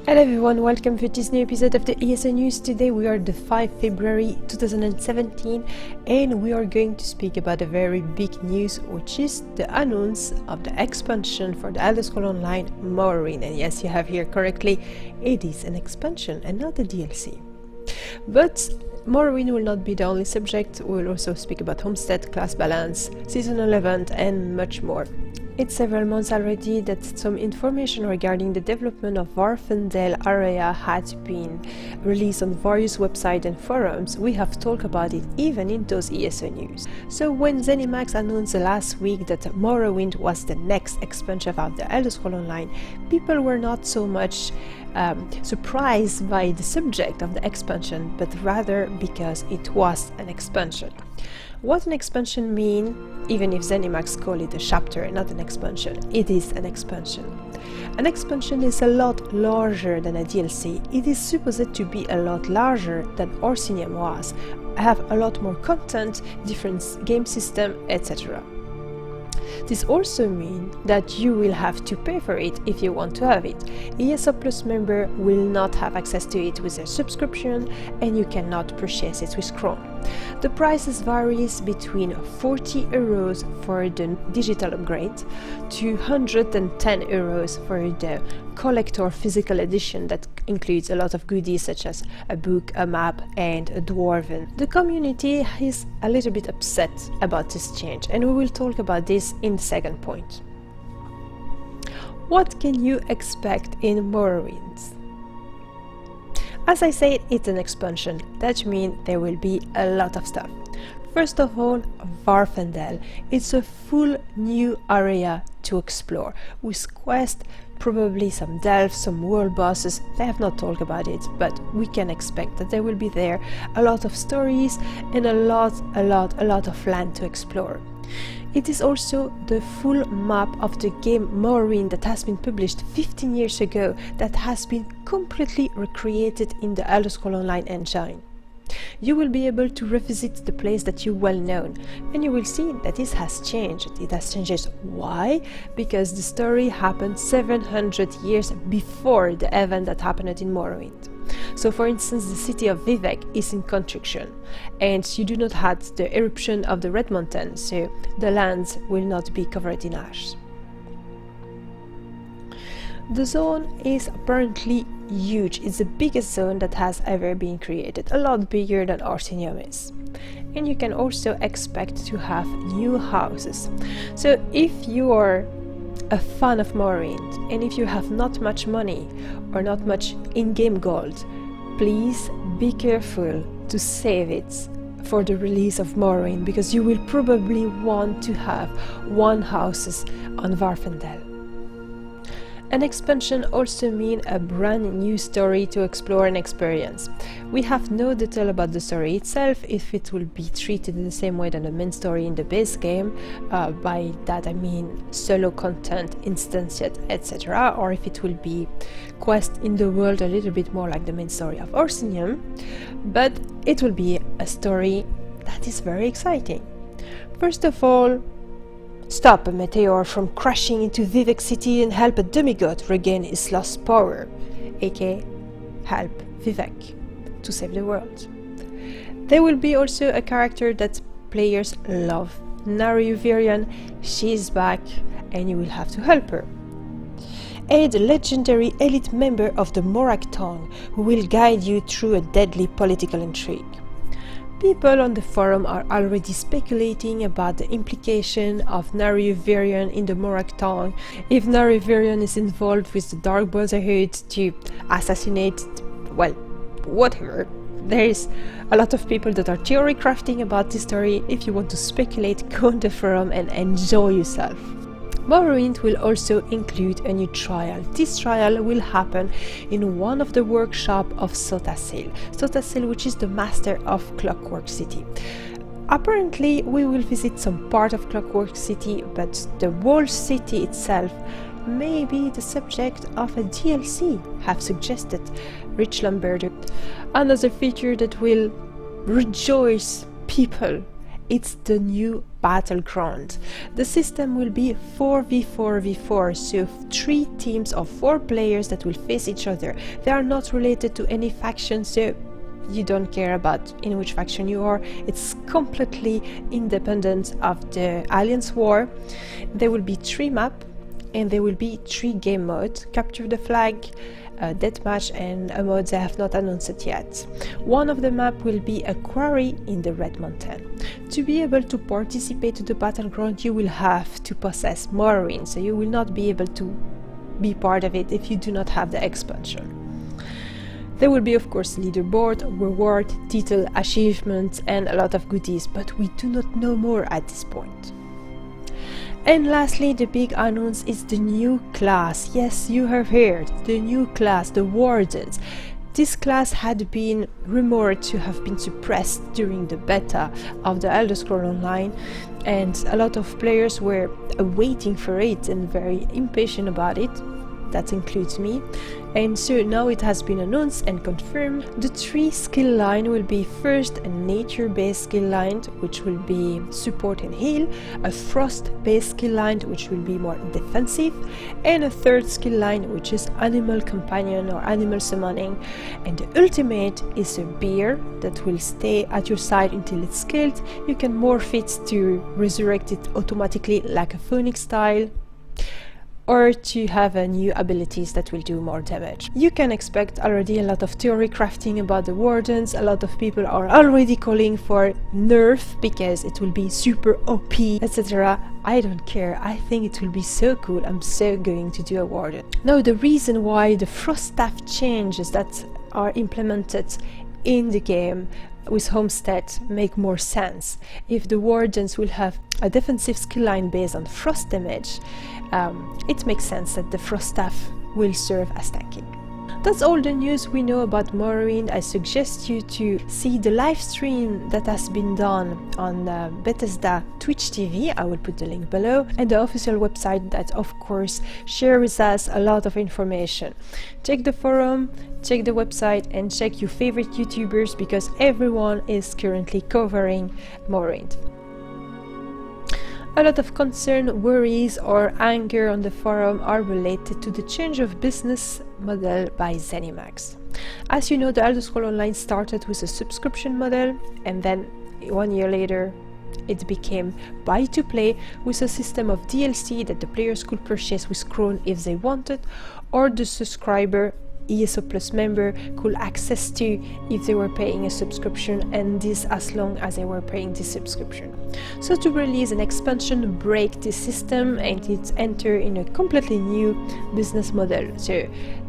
Hello everyone, welcome to this new episode of the ESO News. Today we are the 5 February 2017 and we are going to speak about a very big news, which is the announce of the expansion for the Elder Scrolls Online Morrowind. And yes, you have here correctly, it is an expansion and not a DLC. But Morrowind will not be the only subject. We will also speak about Homestead, class balance, seasonal event and much more. It's several months already that some information regarding the development of Varfendale area had been released on various websites and forums. We have talked about it even in those ESO news. So when Zenimax announced last week that Morrowind was the next expansion of the Elder Scrolls Online, people were not so much surprised by the subject of the expansion, but rather because it was an expansion. What an expansion mean, even if Zenimax call it a chapter and not an expansion, it is an expansion. An expansion is a lot larger than a DLC. It is supposed to be a lot larger than Orsinium was, have a lot more content, different game system, etc. This also means that you will have to pay for it if you want to have it. ESO Plus member will not have access to it with a subscription and you cannot purchase it with Chrome. The prices varies between €40 for the digital upgrade to €110 for the collector physical edition that includes a lot of goodies such as a book, a map and a dwarven. The community is a little bit upset about this change and we will talk about this in the second point. What can you expect in Morrowind? As I said, it's an expansion. That means there will be a lot of stuff. First of all, Varfendale. It's a full new area to explore with quests, probably some delves, some world bosses. They have not talked about it, but we can expect that there will be there a lot of stories and a lot of land to explore. It is also the full map of the game Morrowind that has been published 15 years ago that has been completely recreated in the Elder Scrolls Online engine. You will be able to revisit the place that you well known and you will see that this has changed. It has changed. Why? Because the story happened 700 years before the event that happened in Morrowind. So for instance, the city of Vivec is in construction and you do not have the eruption of the Red Mountain, so the lands will not be covered in ash. The zone is apparently huge. It's the biggest zone that has ever been created, a lot bigger than Orsinium is. And you can also expect to have new houses. So if you are a fan of Morrowind and if you have not much money or not much in-game gold, please be careful to save it for the release of Morrowind, because you will probably want to have one houses on Varfendale. An expansion also means a brand new story to explore and experience. We have no detail about the story itself, if it will be treated in the same way than the main story in the base game, by that I mean solo content, instanciate, etc., or if it will be quest in the world a little bit more like the main story of Orsinium, but it will be a story that is very exciting. First of all, stop a meteor from crashing into Vivec City and help a demigod regain his lost power, aka help Vivec to save the world. There will be also a character that players love, Naruvirian. She is back and you will have to help her. Aid a legendary elite member of the Morak Tongue who will guide you through a deadly political intrigue. People on the forum are already speculating about the implication of Naruvirian in the Morak Tongue, if Naruvirian is involved with the Dark Brotherhood to assassinate, well, whatever. There is a lot of people that are theory crafting about this story. If you want to speculate, go on the forum and enjoy yourself. Morrowind will also include a new trial. This trial will happen in one of the workshops of Sotasil, which is the master of Clockwork City. Apparently we will visit some part of Clockwork City, but the whole city itself may be the subject of a DLC, have suggested Rich Lamberto. Another feature that will rejoice people it's the new battleground. The system will be 4v4v4, so 3 teams of 4 players that will face each other. They are not related to any faction, so you don't care about in which faction you are. It's completely independent of the Alliance War. There will be 3 maps and there will be 3 game modes: capture the flag, deathmatch, and a mode they have not announced it yet. One of the map will be a quarry in the Red Mountain. To be able to participate to the battleground, you will have to possess Morrowind, so you will not be able to be part of it if you do not have the expansion. There will be, of course, leaderboard, reward, title, achievements, and a lot of goodies, but we do not know more at this point. And lastly, the big announce is the new class. Yes, you have heard, the new class, the Wardens. This class had been rumored to have been suppressed during the beta of the Elder Scrolls Online, and a lot of players were waiting for it and very impatient about it. That includes me. And so now it has been announced and confirmed. The 3 skill line will be: first a nature-based skill line, which will be support and heal, a frost-based skill line, which will be more defensive, and a 3rd skill line, which is animal companion or animal summoning. And the ultimate is a bear that will stay at your side until it's killed. You can morph it to resurrect it automatically like a phoenix style, or to have new abilities that will do more damage. You can expect already a lot of theory crafting about the Wardens. A lot of people are already calling for nerf because it will be super OP, etc. I don't care, I think it will be so cool. I'm so going to do a Warden. Now, the reason why the Frost Staff changes that are implemented in the game with Homestead make more sense. If the Wardens will have a defensive skill line based on frost damage, it makes sense that the Frost Staff will serve as tanking. That's all the news we know about Morrowind. I suggest you to see the live stream that has been done on Bethesda Twitch TV. I will put the link below, and the official website that of course shares with us a lot of information. Check the forum, check the website, and check your favorite YouTubers because everyone is currently covering Morrowind. A lot of concern, worries, or anger on the forum are related to the change of business model by Zenimax. As you know, the Elder Scrolls Online started with a subscription model, and then 1 year later it became buy-to-play with a system of DLC that the players could purchase with Crown if they wanted, or the subscriber ESO Plus member could access to if they were paying a subscription, and this as long as they were paying the subscription. So to release an expansion, break this system and it enter in a completely new business model. So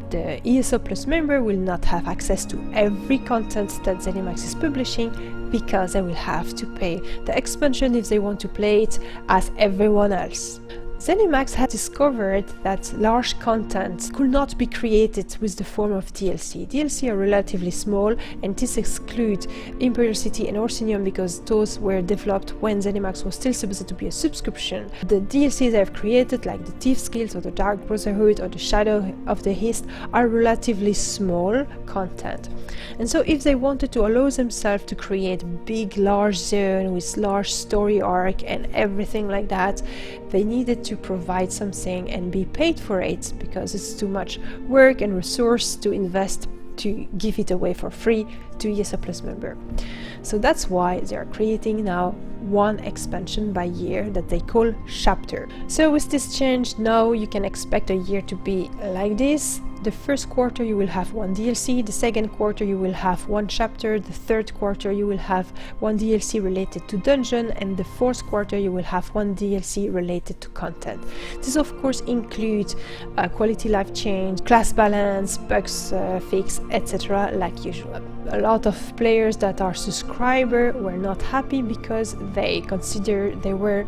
the ESO Plus member will not have access to every content that Zenimax is publishing because they will have to pay the expansion if they want to play it as everyone else. Zenimax had discovered that large content could not be created with the form of DLC. DLC are relatively small, and this excludes Imperial City and Orsinium because those were developed when Zenimax was still supposed to be a subscription. The DLCs they have created, like the Thief's Guild or the Dark Brotherhood or the Shadow of the East, are relatively small content. And so if they wanted to allow themselves to create big, large zone with large story arc and everything like that, they needed to provide something and be paid for it because it's too much work and resource to invest to give it away for free to ESO Plus member. So that's why they are creating now one expansion by year that they call chapter. So with this change, now you can expect a year to be like this. The first quarter you will have one DLC, the second quarter you will have one chapter, the third quarter you will have one DLC related to dungeon, and the fourth quarter you will have one DLC related to content. This of course includes quality life change, class balance, bugs fix, etc. like usual. A lot of players that are subscribers were not happy because they consider they were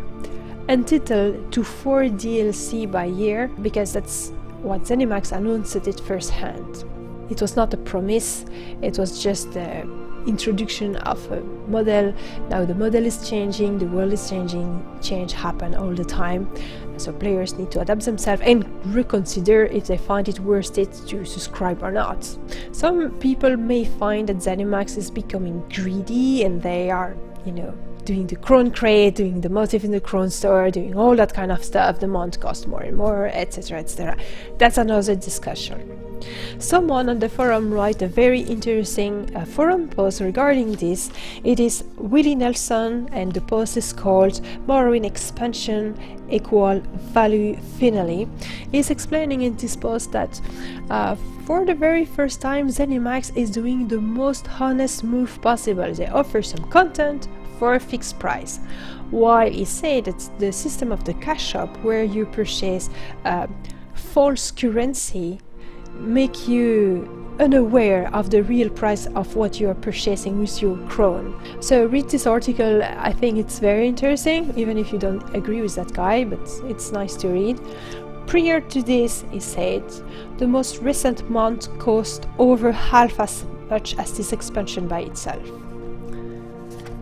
entitled to 4 DLC by year because that's what Zenimax announced it firsthand. It was not a promise, it was just the introduction of a model. Now the model is changing, the world is changing, change happens all the time, so players need to adapt themselves and reconsider if they find it worth it to subscribe or not. Some people may find that Zenimax is becoming greedy and they are you know, doing the crown crate, doing the motif in the crown store, doing all that kind of stuff, the mount costs more and more, etc, etc. That's another discussion. Someone on the forum wrote a very interesting forum post regarding this. It is Willie Nelson, and the post is called Morrowind expansion equal value finale. He's explaining in this post that for the very first time Zenimax is doing the most honest move possible. They offer some content for a fixed price, while he said that the system of the cash shop, where you purchase false currency, make you unaware of the real price of what you are purchasing with your crown. So read this article. I think it's very interesting, even if you don't agree with that guy, but it's nice to read. Prior to this, he said, the most recent month cost over half as much as this expansion by itself.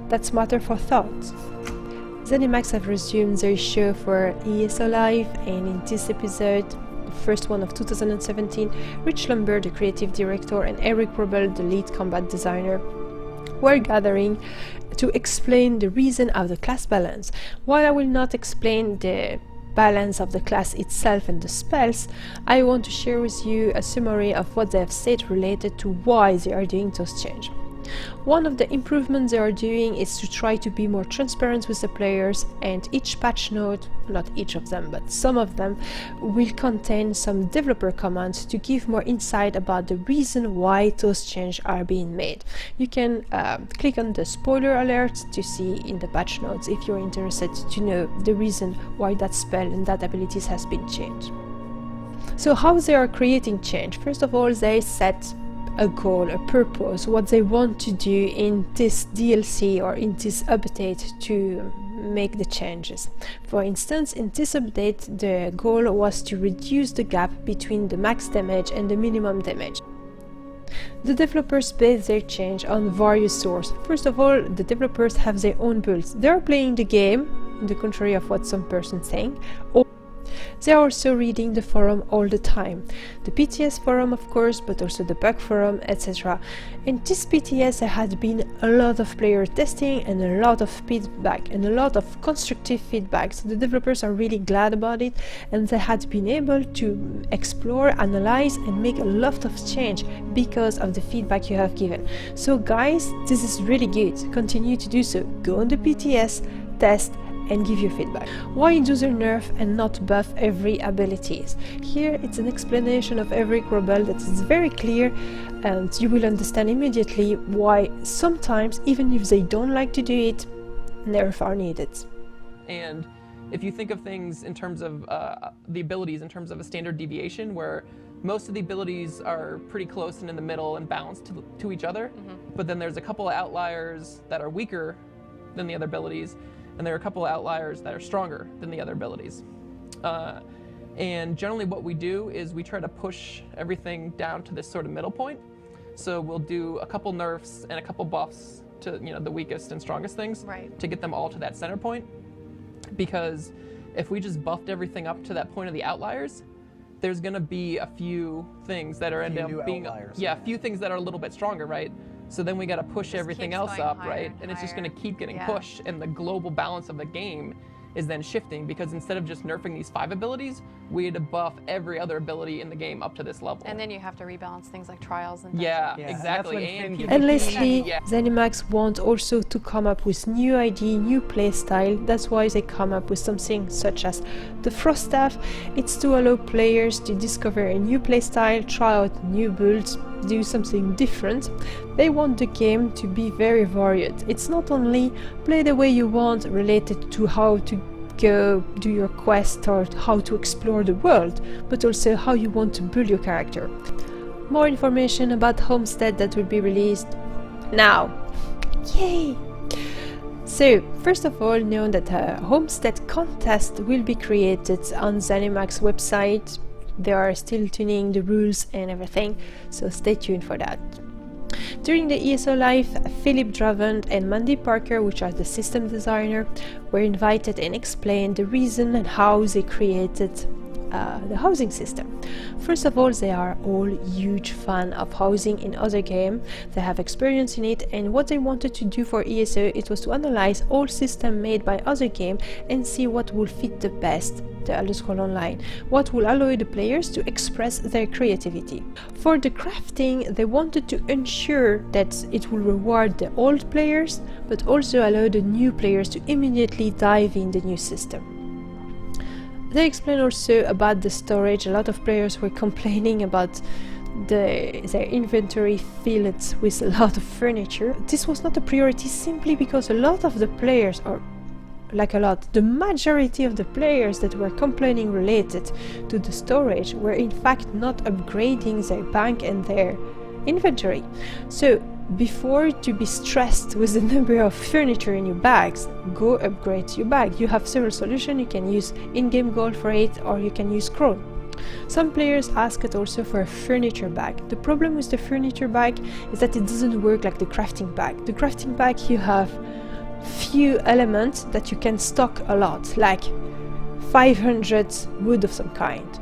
That's matter for thought. Zenimax have resumed their show for ESO Live, and in this episode, first one of 2017, Rich Lumber, the creative director, and Eric Robel, the lead combat designer, were gathering to explain the reason of the class balance. While I will not explain the balance of the class itself and the spells, I want to share with you a summary of what they have said related to why they are doing those changes. One of the improvements they are doing is to try to be more transparent with the players, and each patch note, not each of them, but some of them, will contain some developer comments to give more insight about the reason why those changes are being made. You can click on the spoiler alert to see in the patch notes if you're interested to know the reason why that spell and that abilities has been changed. So how they are creating change? First of all, they set a goal, a purpose, what they want to do in this DLC or in this update to make the changes. For instance, in this update, the goal was to reduce the gap between the max damage and the minimum damage. The developers base their change on various sources. First of all, the developers have their own builds. They're playing the game, in the contrary of what some persons think, or they are also reading the forum all the time. The PTS forum, of course, but also the bug forum, etc. In this PTS there had been a lot of player testing and a lot of feedback and a lot of constructive feedback. So the developers are really glad about it, and they had been able to explore, analyze, and make a lot of change because of the feedback you have given. So guys, this is really good. Continue to do so. Go on the PTS, test, and give your feedback. Why do they nerf and not buff every abilities? Here it's an explanation of Eric Robel that is very clear, and you will understand immediately why sometimes, even if they don't like to do it, nerf are needed. And if you think of things in terms of the abilities, in terms of a standard deviation, where most of the abilities are pretty close and in the middle and balanced to each other, but then there's a couple of outliers that are weaker than the other abilities, and there are a couple of outliers that are stronger than the other abilities. And generally what we do is we try to push everything down to this sort of middle point. So we'll do a couple nerfs and a couple buffs to, you know, the weakest and strongest things, right, to get them all to that center point. Because if we just buffed everything up to that point of the outliers, there's gonna be a few things that are end up being, a few things that are a little bit stronger, right? So then we got to push everything else up, right? And it's just going to keep getting pushed, and the global balance of the game is then shifting, because instead of just nerfing these 5 abilities, we had to buff every other ability in the game up to this level. And then you have to rebalance things like trials and exactly. And lastly, Zenimax want also to come up with new idea, new playstyle. That's why they come up with something such as the Frost Staff. It's to allow players to discover a new playstyle, try out new builds, do something different. They want the game to be very varied. It's not only play the way you want related to how to go do your quest or how to explore the world, but also how you want to build your character. More information about Homestead that will be released now. Yay! So, first of all, know that a Homestead contest will be created on Zenimax website. They are still tuning the rules and everything, so stay tuned for that. During the ESO Live, Philip Dravant and Mandy Parker, which are the system designer, were invited and explained the reason and how they created the housing system. First of all, they are all huge fan of housing in other games. They have experience in it, and what they wanted to do for ESO, it was to analyze all systems made by other games and see what will fit the best the Elder Scrolls Online, what will allow the players to express their creativity. For the crafting, they wanted to ensure that it will reward the old players, but also allow the new players to immediately dive in the new system. They explain also about the storage. A lot of players were complaining about their inventory filled with a lot of furniture. This was not a priority simply because a lot of the players, or the majority of the players that were complaining related to the storage were in fact not upgrading their bank and their inventory. So before to be stressed with the number of furniture in your bags, go upgrade your bag. You have several solutions. You can use in-game gold for it, or you can use Chrome. Some players asked also for a furniture bag. The problem with the furniture bag is that it doesn't work like the crafting bag. The crafting bag, you have few elements that you can stock a lot, like 500 wood of some kind,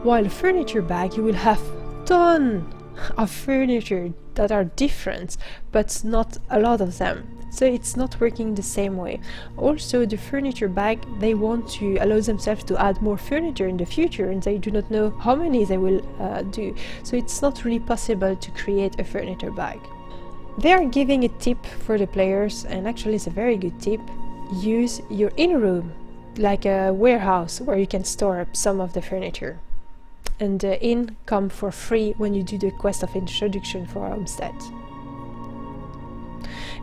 while a furniture bag you will have ton of furniture that are different, but not a lot of them, so it's not working the same way. Also, the furniture bag, they want to allow themselves to add more furniture in the future, and they do not know how many they will do, so it's not really possible to create a furniture bag. They are giving a tip for the players, and actually it's a very good tip. Use your inner room like a warehouse where you can store up some of the furniture, and the inn come for free when you do the quest of introduction for Homestead.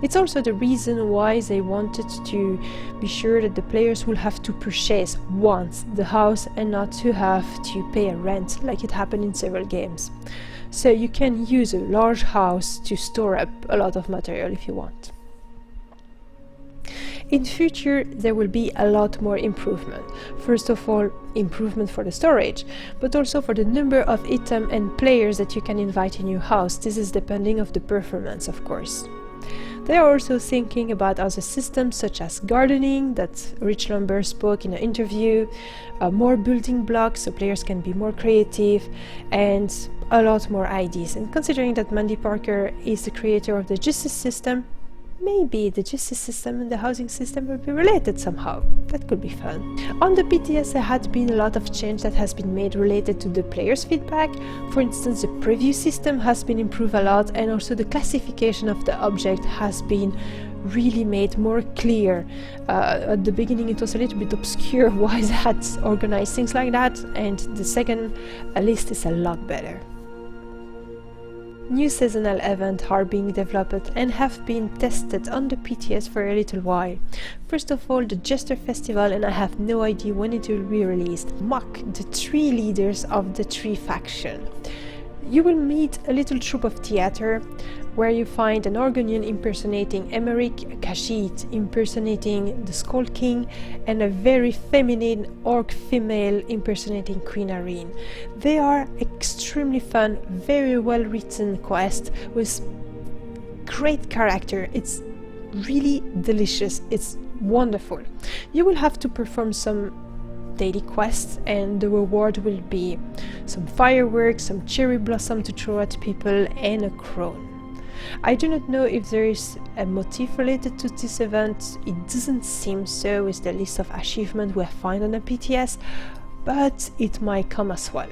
It's also the reason why they wanted to be sure that the players will have to purchase once the house and not to have to pay a rent like it happened in several games. So you can use a large house to store up a lot of material if you want. In future, there will be a lot more improvement. First of all, improvement for the storage, but also for the number of items and players that you can invite in your house. This is depending on the performance, of course. They are also thinking about other systems such as gardening, that Rich Lumber spoke in an interview, more building blocks so players can be more creative, and a lot more ideas. And considering that Mandy Parker is the creator of the justice system, maybe the justice system and the housing system will be related somehow. That could be fun. On the PTS, there had been a lot of change that has been made related to the players' feedback. For instance, the preview system has been improved a lot, and also the classification of the object has been really made more clear. At the beginning it was a little bit obscure why they had organized things like that, and the second list is a lot better. New seasonal events are being developed and have been tested on the PTS for a little while. First of all, the Jester Festival, and I have no idea when it will be released. Mock the 3 leaders of the 3 factions. You will meet a little troupe of theater where you find an Orgonian impersonating Emmerich, a Khajiit impersonating the Skull King, and a very feminine orc female impersonating Queen Arene. They are extremely fun, very well written quests with great character. It's really delicious, it's wonderful. You will have to perform some daily quests, and the reward will be some fireworks, some cherry blossom to throw at people, and a crown. I do not know if there is a motif related to this event. It doesn't seem so with the list of achievements we have found on the PTS, but it might come as well.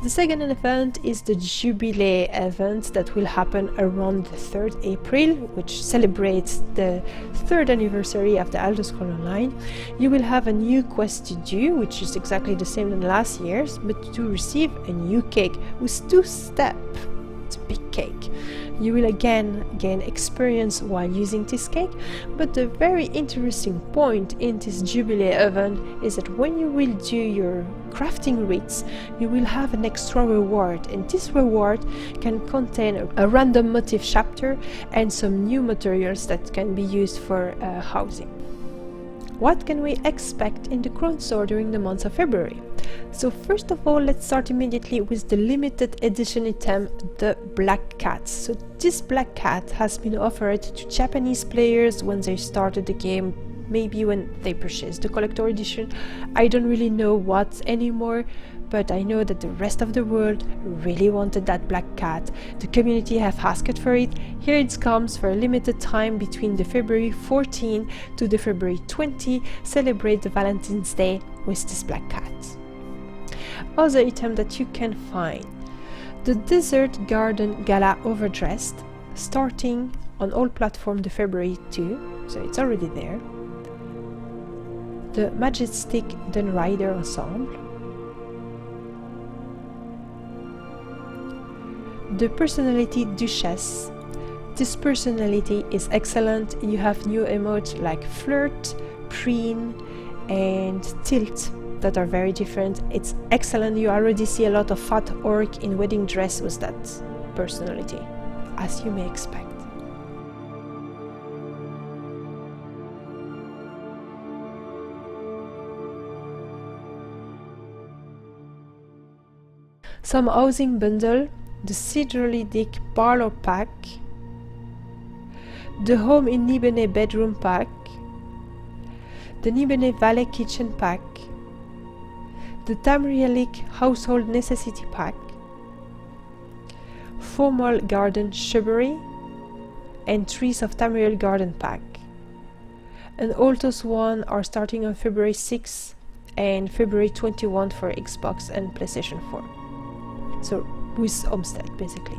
The second event is the Jubilee event that will happen around the 3rd April, which celebrates the 3rd anniversary of the Elder Scrolls Online. You will have a new quest to do, which is exactly the same as last year's, but to receive a new cake with 2 steps. It's a big cake. You will again gain experience while using this cake, but the very interesting point in this Jubilee event is that when you will do your crafting rites, you will have an extra reward, and this reward can contain a random motif chapter and some new materials that can be used for housing. What can we expect in the Crown Store during the month of February? So first of all, let's start immediately with the limited edition item, the Black Cat. So this Black Cat has been offered to Japanese players when they started the game maybe when they purchase the collector edition. I don't really know what anymore, but I know that the rest of the world really wanted that black cat. The community have asked for it. Here it comes for a limited time between the February 14 to the February 20. Celebrate the Valentine's Day with this black cat. Other item that you can find: the Desert Garden Gala Overdressed, starting on all platforms the February 2, so it's already there. The Majestic Dun Rider Ensemble. The Personality Duchess. This personality is excellent. You have new emotes like Flirt, Preen and Tilt that are very different. It's excellent. You already see a lot of fat orc in wedding dress with that personality, as you may expect. Some housing bundle: the Sidrolidic Parlor Pack, the Home in Nibene Bedroom Pack, the Nibene Valley Kitchen Pack, the Tamrielic Household Necessity Pack, Formal Garden Shrubbery, and Trees of Tamriel Garden Pack. And all those one are starting on February 6 and February 21 for Xbox and PlayStation 4. So with Homestead basically.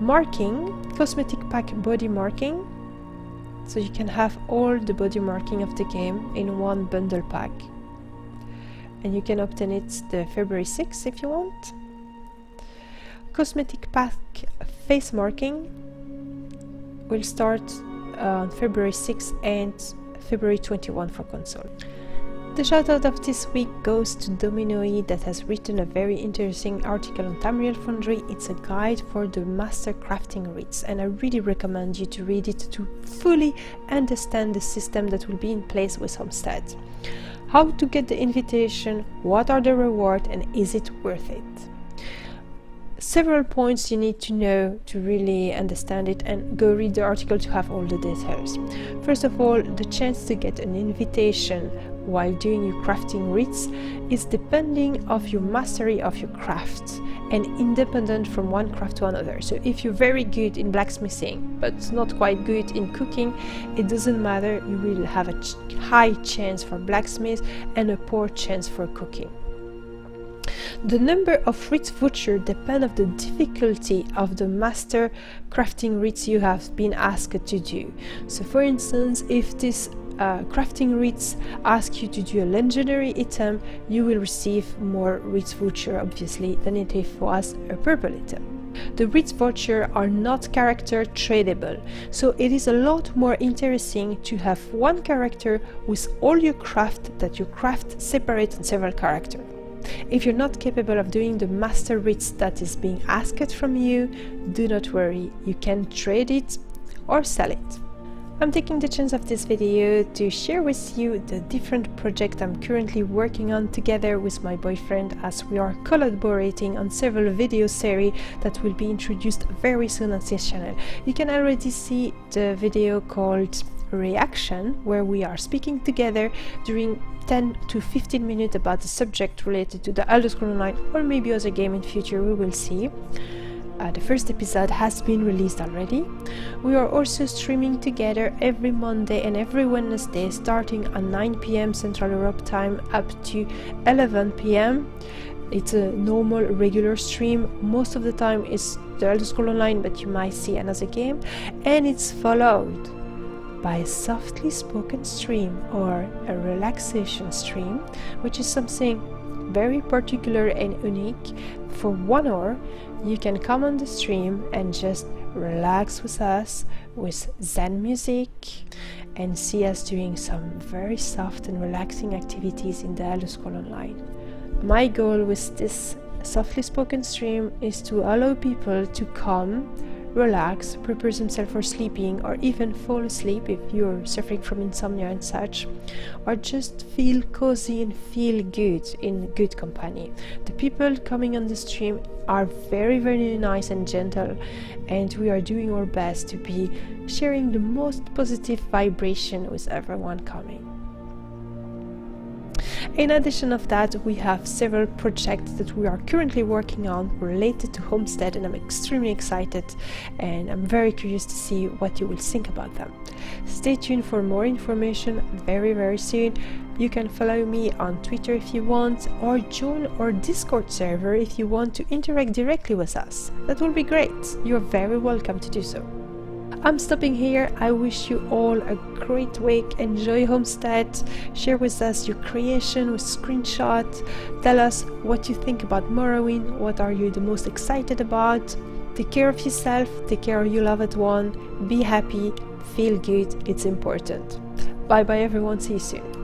Marking: cosmetic pack body marking, so you can have all the body marking of the game in one bundle pack, and you can obtain it the February 6 if you want. Cosmetic pack face marking will start on February 6 and February 21 for console. The shoutout of this week goes to Dominoe, that has written a very interesting article on Tamriel Foundry. It's a guide for the master crafting rites, and I really recommend you to read it to fully understand the system that will be in place with Homestead. How to get the invitation, what are the rewards, and is it worth it? Several points you need to know to really understand it, and go read the article to have all the details. First of all, the chance to get an invitation while doing your crafting rites is depending of your mastery of your craft and independent from one craft to another. So if you're very good in blacksmithing but not quite good in cooking, it doesn't matter, you will have a high chance for blacksmith and a poor chance for cooking. The number of rites voucher depend on the difficulty of the master crafting rites you have been asked to do. So for instance, if this crafting rites ask you to do a legendary item, you will receive more rites voucher obviously than if it was a purple item. The rites voucher are not character tradable, so it is a lot more interesting to have one character with all your craft that you craft separate on several characters. If you're not capable of doing the master rites that is being asked from you, do not worry, you can trade it or sell it. I'm taking the chance of this video to share with you the different projects I'm currently working on together with my boyfriend, as we are collaborating on several video series that will be introduced very soon on this channel. You can already see the video called Reaction, where we are speaking together during 10 to 15 minutes about the subject related to the Elder Scrolls Online or maybe other game in future, we will see. The first episode has been released already. We are also streaming together every Monday and every Wednesday, starting at 9 PM Central Europe time up to 11 PM. It's a normal regular stream. Most of the time it's the Elder Scrolls Online, but you might see another game, and it's followed by a softly spoken stream or a relaxation stream, which is something very particular and unique. For 1 hour you can come on the stream and just relax with us with Zen music and see us doing some very soft and relaxing activities in the Elder Scrolls Online. My goal with this softly spoken stream is to allow people to come, relax, prepare themselves for sleeping, or even fall asleep if you're suffering from insomnia and such, or just feel cozy and feel good in good company. The people coming on the stream are very, very nice and gentle, and we are doing our best to be sharing the most positive vibration with everyone coming. In addition of that, we have several projects that we are currently working on related to Homestead, and I'm extremely excited and I'm very curious to see what you will think about them. Stay tuned for more information very, very soon. You can follow me on Twitter if you want, or join our Discord server if you want to interact directly with us. That will be great. You're very welcome to do so. I'm stopping here. I wish you all a great week. Enjoy Homestead. Share with us your creation with screenshot. Tell us what you think about Morrowind. What are you the most excited about? Take care of yourself. Take care of your loved one. Be happy. Feel good. It's important. Bye bye everyone. See you soon.